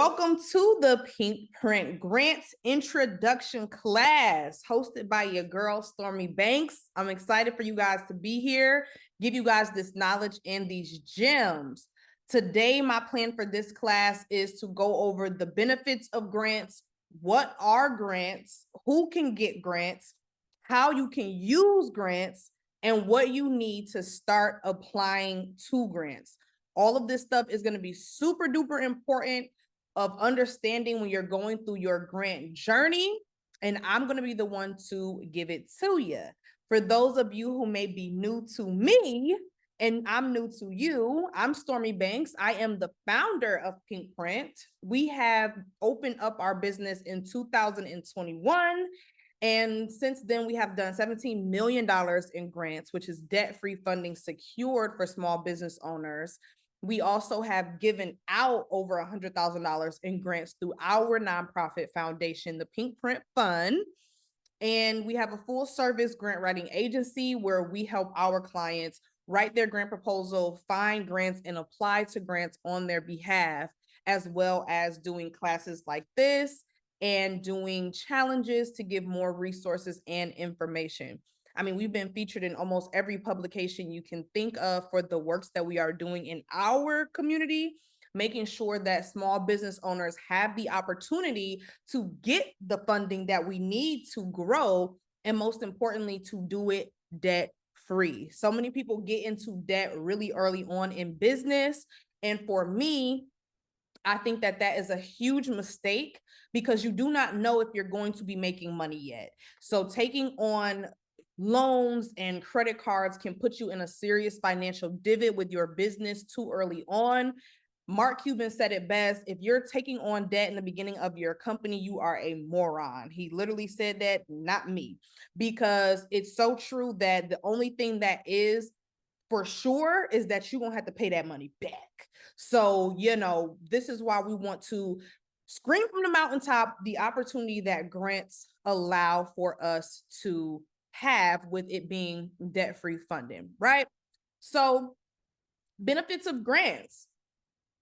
Welcome to the Pink Print Grants Introduction class hosted by your girl, Stormy Banks. I'm excited for you guys to be here, give you guys this knowledge and these gems. Today, my plan for this class is to go over the benefits of grants, what are grants, who can get grants, how you can use grants, and what you need to start applying to grants. All of this stuff is going to be super duper important of understanding when you're going through your grant journey, and I'm going to be the one to give it to you. For those of you who may be new to me and I'm new to you, I'm Stormy Banks. I am the founder of Pink Print. We have opened up our business in 2021. And since then, we have done $17 million in grants, which is debt-free funding secured for small business owners. We also have given out over $100,000 in grants through our nonprofit foundation, the Pink Print Fund. And we have a full service grant writing agency where we help our clients write their grant proposal, find grants, and apply to grants on their behalf, as well as doing classes like this and doing challenges to give more resources and information. I mean, we've been featured in almost every publication you can think of for the works that we are doing in our community, making sure that small business owners have the opportunity to get the funding that we need to grow, and most importantly, to do it debt-free. So many people get into debt really early on in business. And for me, I think that that is a huge mistake because you do not know if you're going to be making money yet. So taking on loans and credit cards can put you in a serious financial divot with your business too early on. Mark Cuban said it best: if you're taking on debt in the beginning of your company, you are a moron. He literally said that, not me, because it's so true that the only thing that is for sure is that you're going to have to pay that money back. So, this is why we want to scream from the mountaintop the opportunity that grants allow for us to have with it being debt-free funding, right? So, benefits of grants.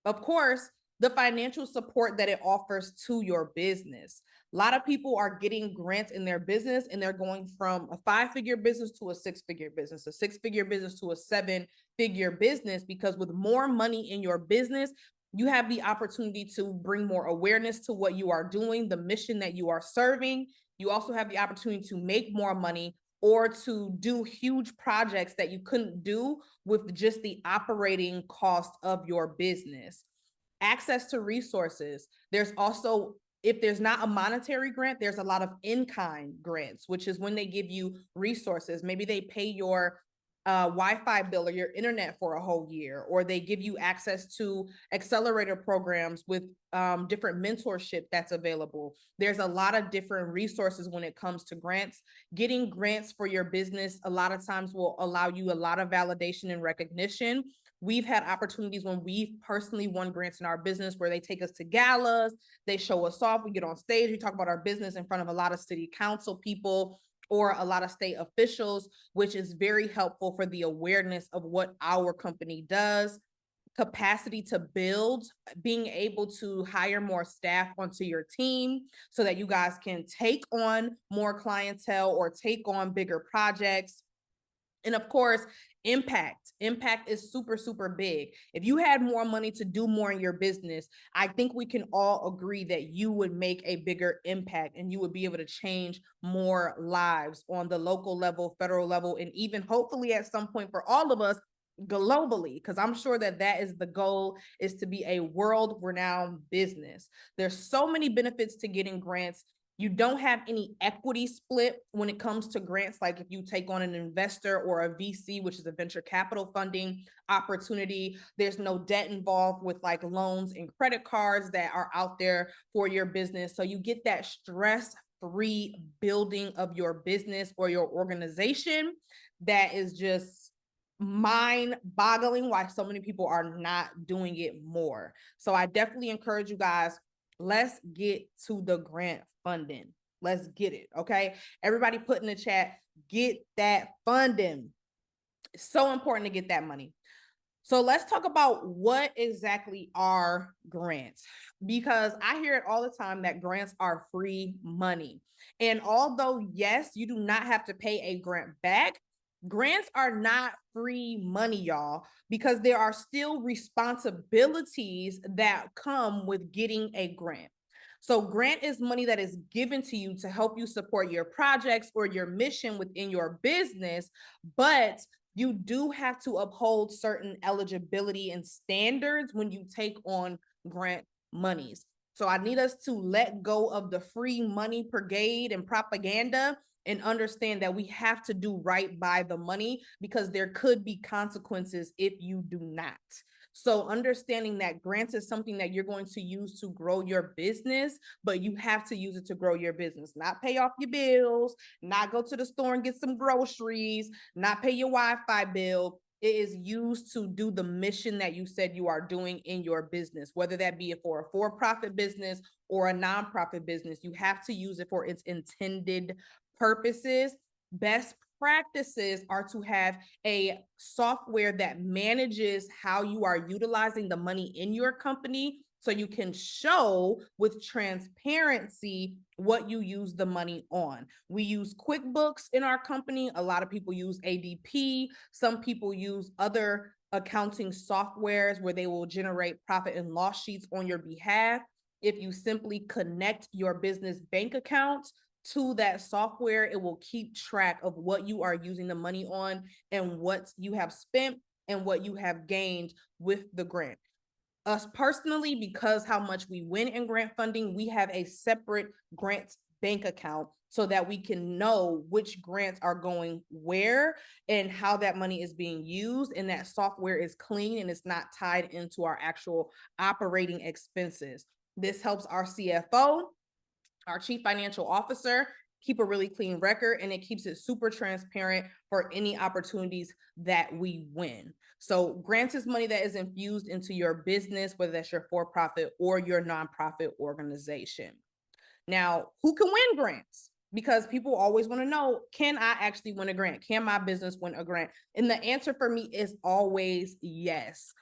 Of course, the financial support that it offers to your business. A lot of people are getting grants in their business and they're going from a 5-figure business to a 6-figure business, a 6-figure business to a 7-figure business, because with more money in your business, you have the opportunity to bring more awareness to what you are doing, the mission that you are serving. You also have the opportunity to make more money or to do huge projects that you couldn't do with just the operating cost of your business. Access to resources. There's also, if there's not a monetary grant, there's a lot of in-kind grants, which is when they give you resources. Maybe they pay your Wi-Fi bill or your internet for a whole year, or they give you access to accelerator programs with different mentorship that's available. There's a lot of different resources when it comes to grants. Getting grants for your business a lot of times will allow you a lot of validation and recognition. We've had opportunities when we've personally won grants in our business where they take us to galas, they show us off, we get on stage, we talk about our business in front of a lot of city council people or a lot of state officials, which is very helpful for the awareness of what our company does. Capacity to build, being able to hire more staff onto your team so that you guys can take on more clientele or take on bigger projects. And of course, impact. Impact is super, super big. If you had more money to do more in your business, I think we can all agree that you would make a bigger impact and you would be able to change more lives on the local level, federal level, and even hopefully at some point for all of us globally, because I'm sure that that is the goal, is to be a world-renowned business. There's so many benefits to getting grants. You don't have any equity split when it comes to grants, like if you take on an investor or a VC, which is a venture capital funding opportunity. There's no debt involved with like loans and credit cards that are out there for your business. So you get that stress-free building of your business or your organization that is just mind-boggling why so many people are not doing it more. So I definitely encourage you guys, let's get to the grant funding. Let's get it. Okay. Everybody put in the chat, get that funding. It's so important to get that money. So let's talk about what exactly are grants, because I hear it all the time that grants are free money. And although, yes, you do not have to pay a grant back, grants are not free money, y'all, because there are still responsibilities that come with getting a grant. So grant is money that is given to you to help you support your projects or your mission within your business, but you do have to uphold certain eligibility and standards when you take on grant monies. So I need us to let go of the free money brigade and propaganda and understand that we have to do right by the money, because there could be consequences if you do not. So understanding that grants is something that you're going to use to grow your business, but you have to use it to grow your business, not pay off your bills, not go to the store and get some groceries, not pay your Wi-Fi bill. It is used to do the mission that you said you are doing in your business, whether that be for a for-profit business or a nonprofit business. You have to use it for its intended purposes. Best practices are to have a software that manages how you are utilizing the money in your company, so you can show with transparency what you use the money on. We use QuickBooks in our company. A lot of people use ADP. Some people use other accounting softwares where they will generate profit and loss sheets on your behalf. If you simply connect your business bank accounts to that software, it will keep track of what you are using the money on and what you have spent and what you have gained with the grant. Us personally, because how much we win in grant funding, we have a separate grants bank account so that we can know which grants are going where and how that money is being used. And that software is clean and it's not tied into our actual operating expenses. This helps our CFO, our chief financial officer, keep a really clean record, and it keeps it super transparent for any opportunities that we win. So grants is money that is infused into your business, whether that's your for-profit or your nonprofit organization. Now, who can win grants? Because people always want to know, can I actually win a grant? Can my business win a grant? And the answer for me is always yes.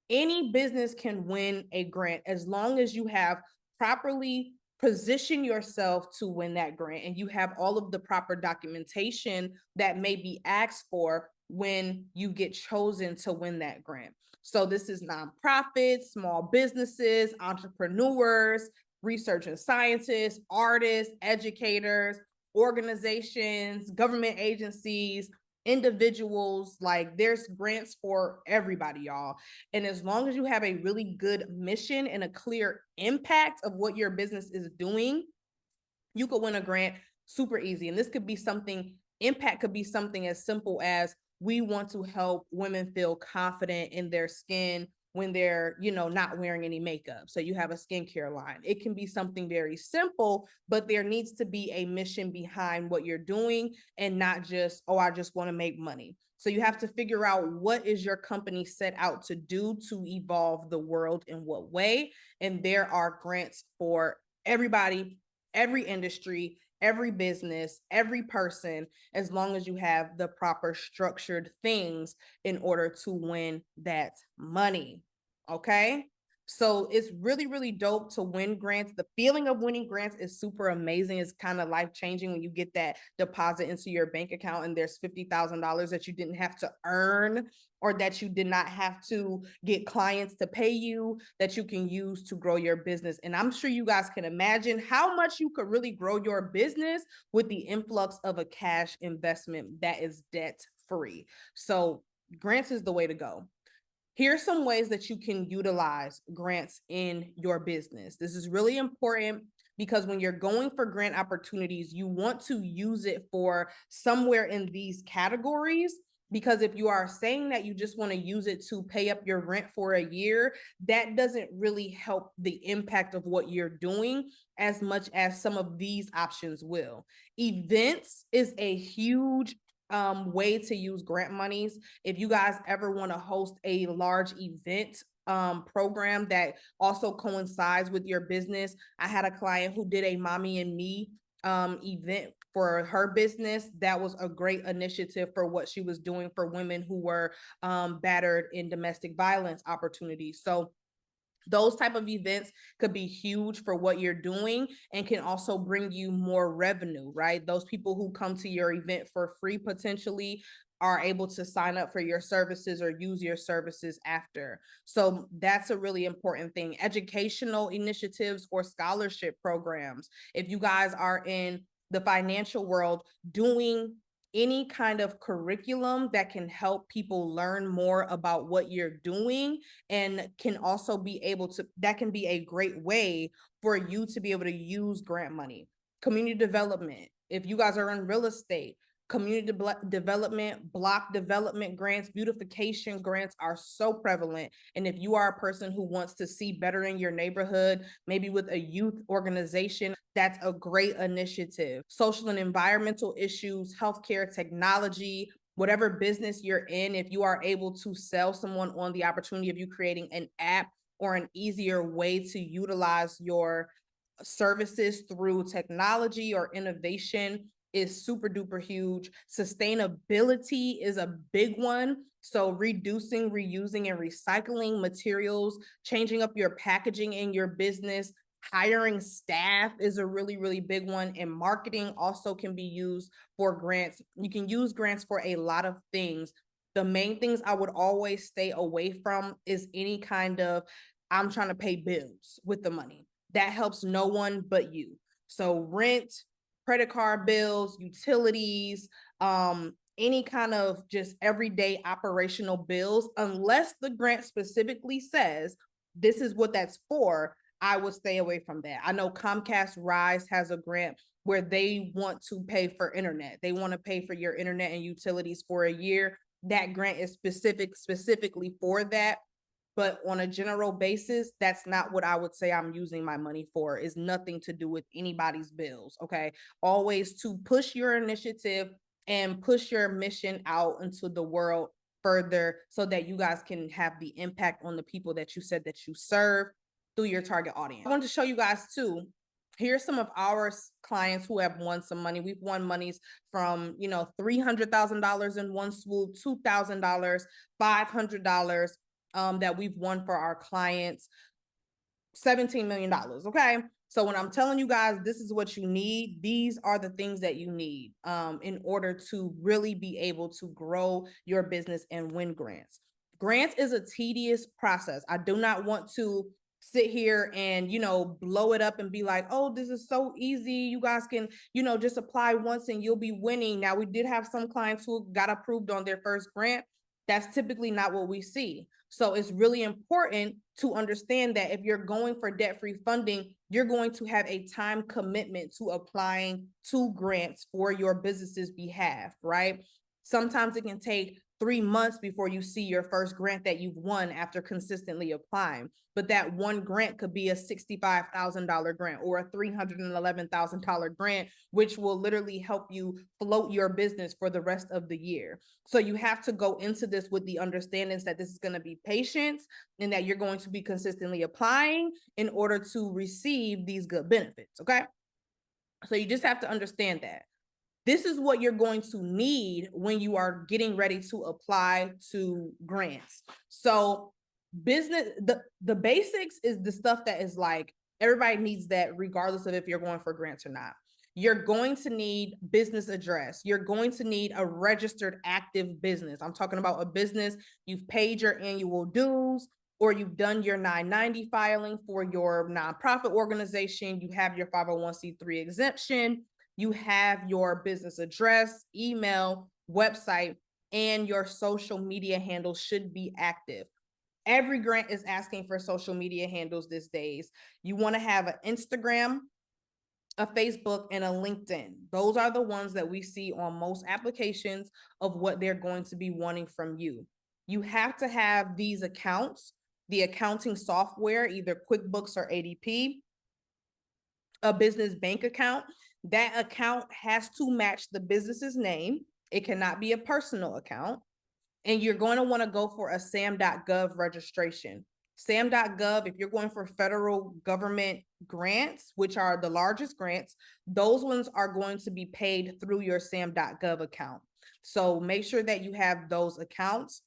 Any business can win a grant as long as you have properly position yourself to win that grant and you have all of the proper documentation that may be asked for when you get chosen to win that grant. So this is nonprofits, small businesses, entrepreneurs, research and scientists, artists, educators, organizations, government agencies, individuals. Like, there's grants for everybody, y'all. And as long as you have a really good mission and a clear impact of what your business is doing, you could win a grant super easy. And this could be something, impact could be something as simple as, we want to help women feel confident in their skin when they're, not wearing any makeup. So you have a skincare line. It can be something very simple, but there needs to be a mission behind what you're doing and not just, oh, I just want to make money. So you have to figure out, what is your company set out to do to evolve the world in what way? And there are grants for everybody, every industry, every business, every person, as long as you have the proper structured things in order to win that money. Okay. So it's really, really dope to win grants. The feeling of winning grants is super amazing. It's kind of life-changing when you get that deposit into your bank account and there's $50,000 that you didn't have to earn, or that you did not have to get clients to pay you, that you can use to grow your business. And I'm sure you guys can imagine how much you could really grow your business with the influx of a cash investment that is debt-free. So grants is the way to go. Here's some ways that you can utilize grants in your business. This is really important because when you're going for grant opportunities, you want to use it for somewhere in these categories. Because if you are saying that you just want to use it to pay up your rent for a year, that doesn't really help the impact of what you're doing as much as some of these options will. Events is a huge way to use grant monies. If you guys ever want to host a large event program that also coincides with your business. I had a client who did a mommy and me event for her business. That was a great initiative for what she was doing for women who were battered in domestic violence opportunities. So those type of events could be huge for what you're doing and can also bring you more revenue, right? Those people who come to your event for free potentially are able to sign up for your services or use your services after. So that's a really important thing. Educational initiatives or scholarship programs. If you guys are in the financial world, doing any kind of curriculum that can help people learn more about what you're doing and can also be able to, that can be a great way for you to be able to use grant money. Community development. If you guys are in real estate, community development, block development grants, beautification grants are so prevalent. And if you are a person who wants to see better in your neighborhood, maybe with a youth organization, that's a great initiative. Social and environmental issues, healthcare, technology, whatever business you're in, if you are able to sell someone on the opportunity of you creating an app or an easier way to utilize your services through technology or innovation, is super duper huge. Sustainability is a big one. So reducing, reusing, and recycling materials, changing up your packaging in your business, hiring staff is a really, really big one. And marketing also can be used for grants. You can use grants for a lot of things. The main things I would always stay away from is any kind of, I'm trying to pay bills with the money. That helps no one but you. So rent, credit card bills, utilities, any kind of just everyday operational bills, unless the grant specifically says this is what that's for, I would stay away from that. I know Comcast Rise has a grant where they want to pay for internet. They want to pay for your internet and utilities for a year. That grant is specifically for that. But on a general basis, that's not what I would say I'm using my money for. Is nothing to do with anybody's bills. Okay. Always to push your initiative and push your mission out into the world further so that you guys can have the impact on the people that you said that you serve through your target audience. I wanted to show you guys too. Here's some of our clients who have won some money. We've won monies from, $300,000 in one swoop, $2,000, $500 that we've won for our clients, $17 million. Okay. So when I'm telling you guys, this is what you need, these are the things that you need in order to really be able to grow your business and win grants. Grants is a tedious process. I do not want to sit here and, blow it up and be like, oh, this is so easy. You guys can, just apply once and you'll be winning. Now, we did have some clients who got approved on their first grant. That's typically not what we see. So it's really important to understand that if you're going for debt-free funding, you're going to have a time commitment to applying to grants for your business's behalf, right? Sometimes it can take 3 months before you see your first grant that you've won after consistently applying. But that one grant could be a $65,000 grant or a $311,000 grant, which will literally help you float your business for the rest of the year. So you have to go into this with the understandings that this is going to be patience and that you're going to be consistently applying in order to receive these good benefits. Okay. So you just have to understand that. This is what you're going to need when you are getting ready to apply to grants. So the basics is the stuff that is like, everybody needs that regardless of if you're going for grants or not. You're going to need business address. You're going to need a registered active business. I'm talking about a business, you've paid your annual dues, or you've done your 990 filing for your nonprofit organization. You have your 501c3 exemption. You have your business address, email, website, and your social media handles should be active. Every grant is asking for social media handles these days. You want to have an Instagram, a Facebook, and a LinkedIn. Those are the ones that we see on most applications of what they're going to be wanting from you. You have to have these accounts, the accounting software, either QuickBooks or ADP, a business bank account. That account has to match the business's name. It cannot be a personal account. And you're going to want to go for a SAM.gov registration. SAM.gov, if you're going for federal government grants, which are the largest grants, those ones are going to be paid through your sam.gov account. So make sure that you have those accounts.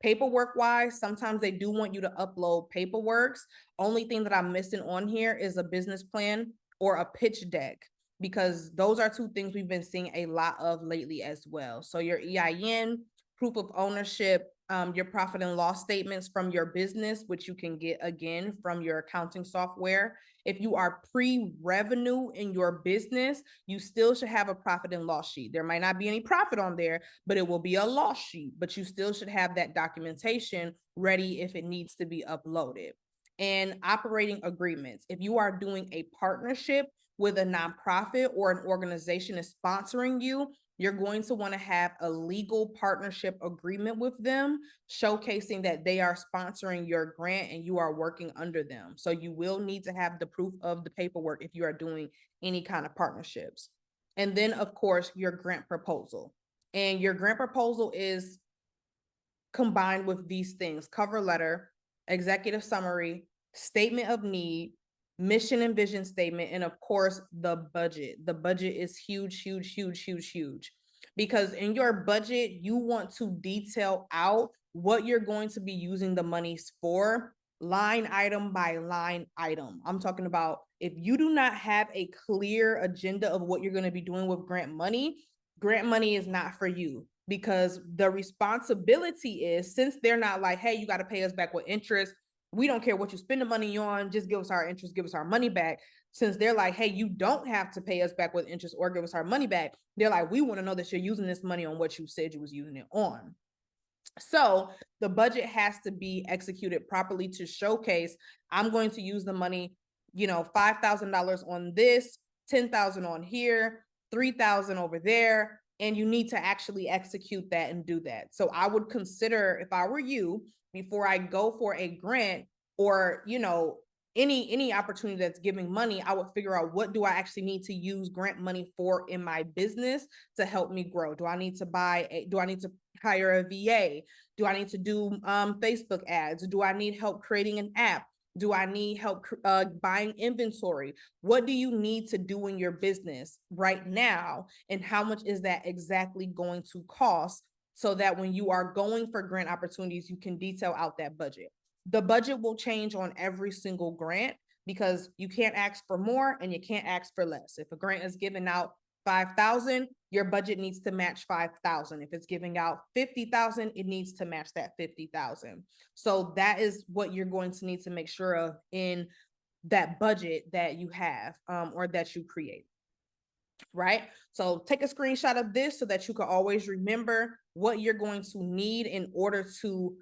Paperwork wise, sometimes they do want you to upload paperwork. Only thing that I'm missing on here is a business plan or a pitch deck, because those are two things we've been seeing a lot of lately as well. So your EIN, proof of ownership, your profit and loss statements from your business, which you can get again from your accounting software. If you are pre-revenue in your business, you still should have a profit and loss sheet. There might not be any profit on there, but it will be a loss sheet, but you still should have that documentation ready if it needs to be uploaded. And operating agreements. If you are doing a partnership with a nonprofit or an organization is sponsoring you, you're going to want to have a legal partnership agreement with them, showcasing that they are sponsoring your grant and you are working under them. So you will need to have the proof of the paperwork if you are doing any kind of partnerships. And then, of course, your grant proposal. And your grant proposal is combined with these things: cover letter, executive summary, statement of need, mission and vision statement, and of course, the budget. The budget is huge, huge, huge, huge, huge. Because in your budget, you want to detail out what you're going to be using the monies for, line item by line item. I'm talking about if you do not have a clear agenda of what you're going to be doing with grant money is not for you. Because the responsibility is, since they're not like, hey, you got to pay us back with interest, we don't care what you spend the money on, just give us our interest, give us our money back. Since they're like, hey, you don't have to pay us back with interest or give us our money back, they're like, we want to know that you're using this money on what you said you was using it on. So the budget has to be executed properly to showcase, I'm going to use the money, $5,000 on this, 10,000 on here, 3,000 over there, and you need to actually execute that and do that. So I would consider, if I were you, before I go for a grant or, any opportunity that's giving money, I would figure out, what do I actually need to use grant money for in my business to help me grow? Do I need to hire a VA? Do I need to do Facebook ads? Do I need help creating an app? Do I need help buying inventory? What do you need to do in your business right now? And how much is that exactly going to cost, so that when you are going for grant opportunities, you can detail out that budget. The budget will change on every single grant, because you can't ask for more and you can't ask for less. If a grant is given out 5,000, your budget needs to match 5,000. If it's giving out 50,000, it needs to match that 50,000. So that is what you're going to need to make sure of in that budget that you have, or that you create. Right? So take a screenshot of this so that you can always remember what you're going to need in order to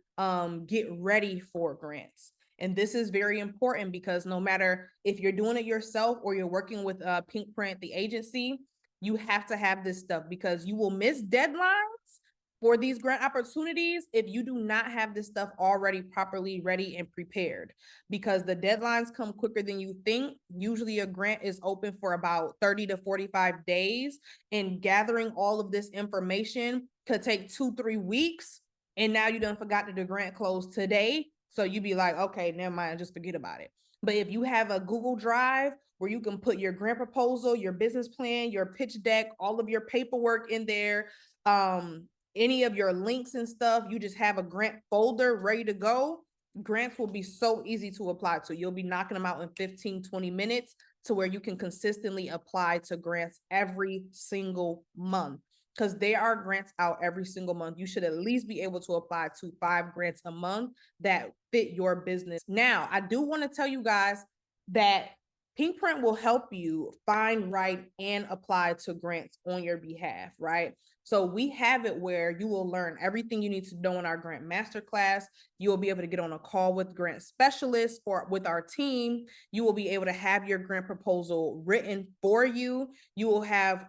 get ready for grants. And this is very important, because no matter if you're doing it yourself or you're working with Pink Print, the agency, you have to have this stuff, because you will miss deadlines for these grant opportunities if you do not have this stuff already properly ready and prepared, because the deadlines come quicker than you think. Usually a grant is open for about 30 to 45 days, and gathering all of this information could take 2-3 weeks. And now you done forgot that the grant closed today. So you be like, okay, never mind, just forget about it. But if you have a Google Drive where you can put your grant proposal, your business plan, your pitch deck, all of your paperwork in there, any of your links and stuff, you just have a grant folder ready to go, grants will be so easy to apply to. You'll be knocking them out in 15-20 minutes, to where you can consistently apply to grants every single month, because there are grants out every single month. You should at least be able to apply to 5 grants a month that fit your business. Now, I do want to tell you guys that Pink Print will help you find, write, and apply to grants on your behalf, right? So we have it where you will learn everything you need to know in our grant masterclass. You will be able to get on a call with grant specialists with our team. You will be able to have your grant proposal written for you. You will have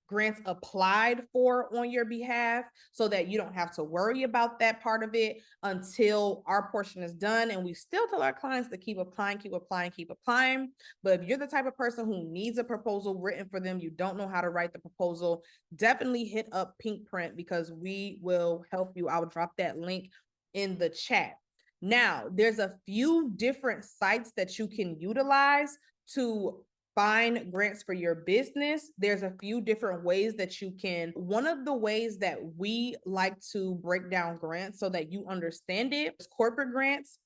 grants applied for on your behalf, so that you don't have to worry about that part of it until our portion is done. And we still tell our clients to keep applying, keep applying, keep applying. But if you're the type of person who needs a proposal written for them, you don't know how to write the proposal, definitely hit up Pink Print, because we will help you. I'll drop that link in the chat. Now, there's a few different sites that you can utilize to find grants for your business. There's a few different ways that you can. One of the ways that we like to break down grants so that you understand it is corporate grants,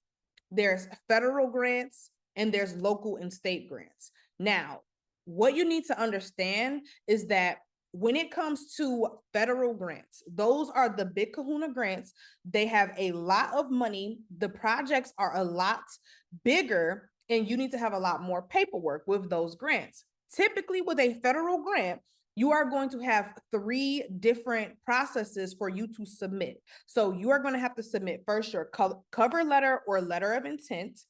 there's federal grants, and there's local and state grants. Now, what you need to understand is that when it comes to federal grants, those are the big kahuna grants. They have a lot of money. The projects are a lot bigger, and you need to have a lot more paperwork with those grants. Typically, with a federal grant, you are going to have 3 different processes for you to submit. So you are going to have to submit first your cover letter or letter of intent.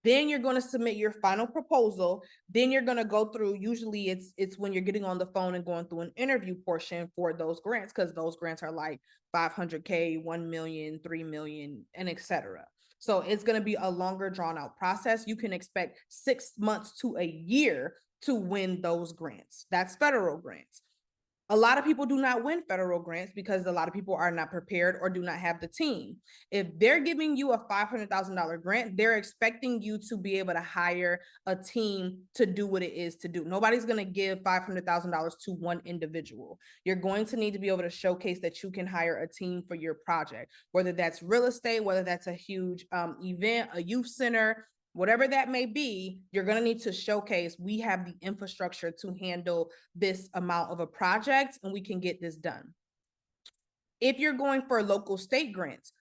Then you're going to submit your final proposal. Then you're going to go through, usually it's when you're getting on the phone and going through an interview portion for those grants, because those grants are like 500K, 1 million, 3 million, and etc. So it's going to be a longer drawn out process. You can expect 6 months to a year to win those grants. That's federal grants. A lot of people do not win federal grants because a lot of people are not prepared or do not have the team. If they're giving you a $500,000 grant, they're expecting you to be able to hire a team to do what it is to do. Nobody's going to give $500,000 to one individual. You're going to need to be able to showcase that you can hire a team for your project, whether that's real estate, whether that's a huge event, a youth center, whatever that may be. You're going to need to showcase we have the infrastructure to handle this amount of a project and we can get this done. If you're going for local state grants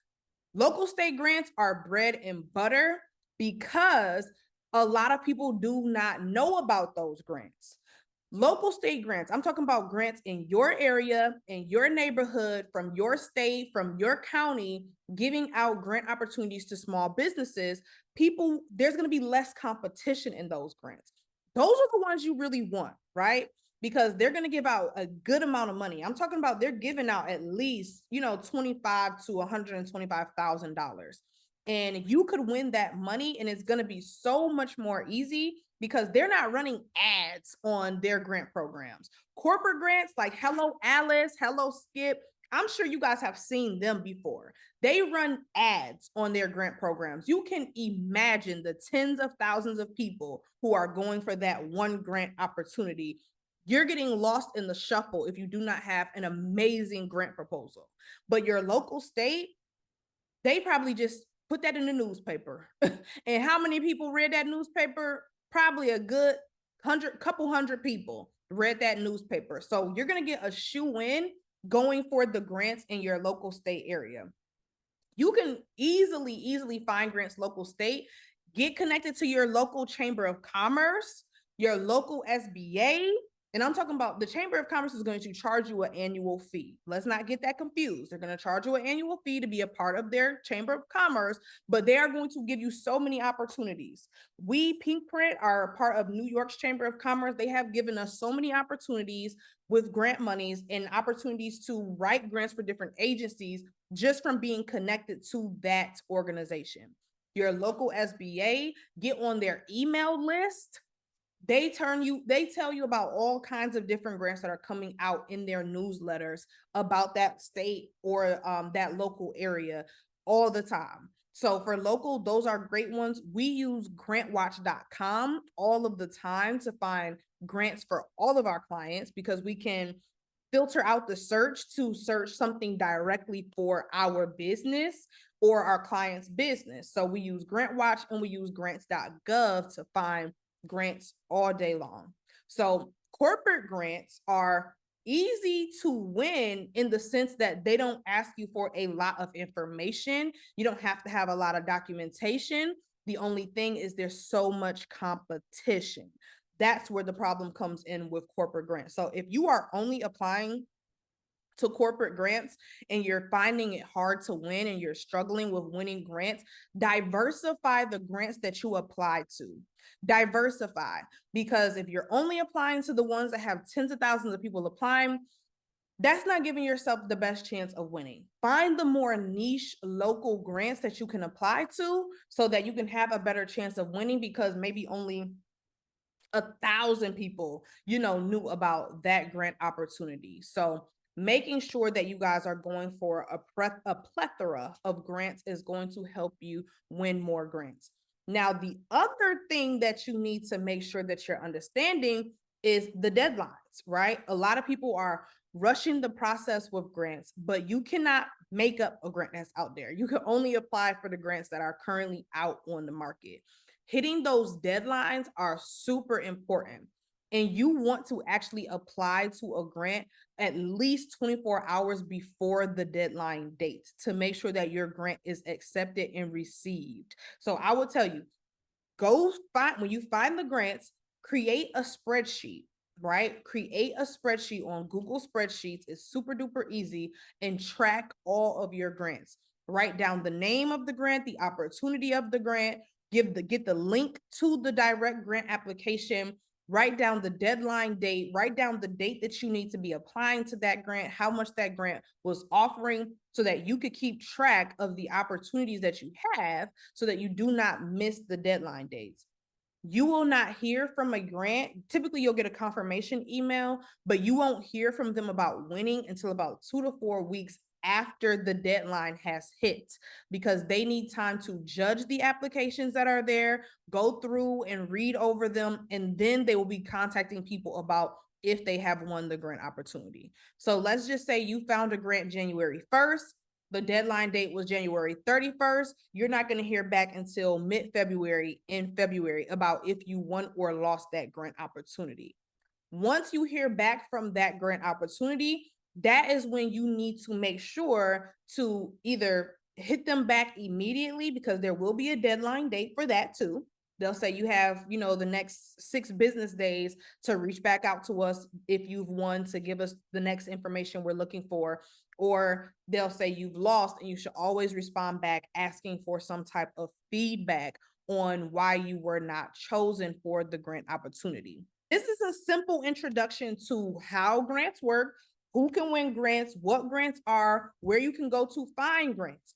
are bread and butter because a lot of people do not know about those grants. Local state grants, I'm talking about grants in your area, in your neighborhood, from your state, from your county, giving out grant opportunities to small businesses. There's going to be less competition in those grants. Those are the ones you really want, right? Because they're going to give out a good amount of money. I'm talking about they're giving out at least, $25,000 to $125,000. And you could win that money, and it's going to be so much more easy because they're not running ads on their grant programs. Corporate grants like Hello Alice, Hello Skip, I'm sure you guys have seen them before. They run ads on their grant programs. You can imagine the tens of thousands of people who are going for that one grant opportunity. You're getting lost in the shuffle if you do not have an amazing grant proposal. But your local state, they probably just put that in the newspaper. And how many people read that newspaper? Probably a good couple hundred people read that newspaper. So you're going to get a shoe-in going for the grants in your local state area. You can easily find grants local state. Get connected to your local chamber of commerce, your local SBA. And I'm talking about the Chamber of Commerce is going to charge you an annual fee. Let's not get that confused. They're going to charge you an annual fee to be a part of their Chamber of Commerce, but they are going to give you so many opportunities. We, Pink Print, are a part of New York's Chamber of Commerce. They have given us so many opportunities with grant monies and opportunities to write grants for different agencies just from being connected to that organization. Your local SBA, get on their email list. They tell you about all kinds of different grants that are coming out in their newsletters about that state or that local area all the time. So for local, those are great ones. We use grantwatch.com all of the time to find grants for all of our clients because we can filter out the search to search something directly for our business or our client's business. So we use GrantWatch and we use grants.gov to find grants all day long. So corporate grants are easy to win in the sense that they don't ask you for a lot of information. You don't have to have a lot of documentation. The only thing is there's so much competition. That's where the problem comes in with corporate grants. So if you are only applying to corporate grants and you're finding it hard to win and you're struggling with winning grants, diversify the grants that you apply to. Diversify, because if you're only applying to the ones that have tens of thousands of people applying, that's not giving yourself the best chance of winning. Find the more niche local grants that you can apply to so that you can have a better chance of winning, because maybe only 1,000 people, knew about that grant opportunity. So making sure that you guys are going for a plethora of grants is going to help you win more grants. Now, the other thing that you need to make sure that you're understanding is the deadlines, right? A lot of people are rushing the process with grants, but you cannot make up a grant that's out there. You can only apply for the grants that are currently out on the market. Hitting those deadlines are super important. And you want to actually apply to a grant at least 24 hours before the deadline date to make sure that your grant is accepted and received. So I will tell you, go find, when you find the grants, create a spreadsheet, right? Create a spreadsheet on Google Spreadsheets. It's super duper easy, and track all of your grants. Write down the name of the grant, the opportunity of the grant, get the link to the direct grant application, write down the deadline date, write down the date that you need to be applying to that grant, how much that grant was offering, so that you could keep track of the opportunities that you have so that you do not miss the deadline dates. You will not hear from a grant. Typically, you'll get a confirmation email, but you won't hear from them about winning until about 2 to 4 weeks after the deadline has hit, because they need time to judge the applications that are there, go through and read over them, and then they will be contacting people about if they have won the grant opportunity. So let's just say you found a grant January 1st. The deadline date was January 31st. You're not going to hear back until mid-February, in February, about if you won or lost that grant opportunity. Once you hear back from that grant opportunity, that is when you need to make sure to either hit them back immediately, because there will be a deadline date for that too. They'll say you have, the next 6 business days to reach back out to us if you've won, to give us the next information we're looking for. Or they'll say you've lost, and you should always respond back asking for some type of feedback on why you were not chosen for the grant opportunity. This is a simple introduction to how grants work, who can win grants, what grants are, where you can go to find grants.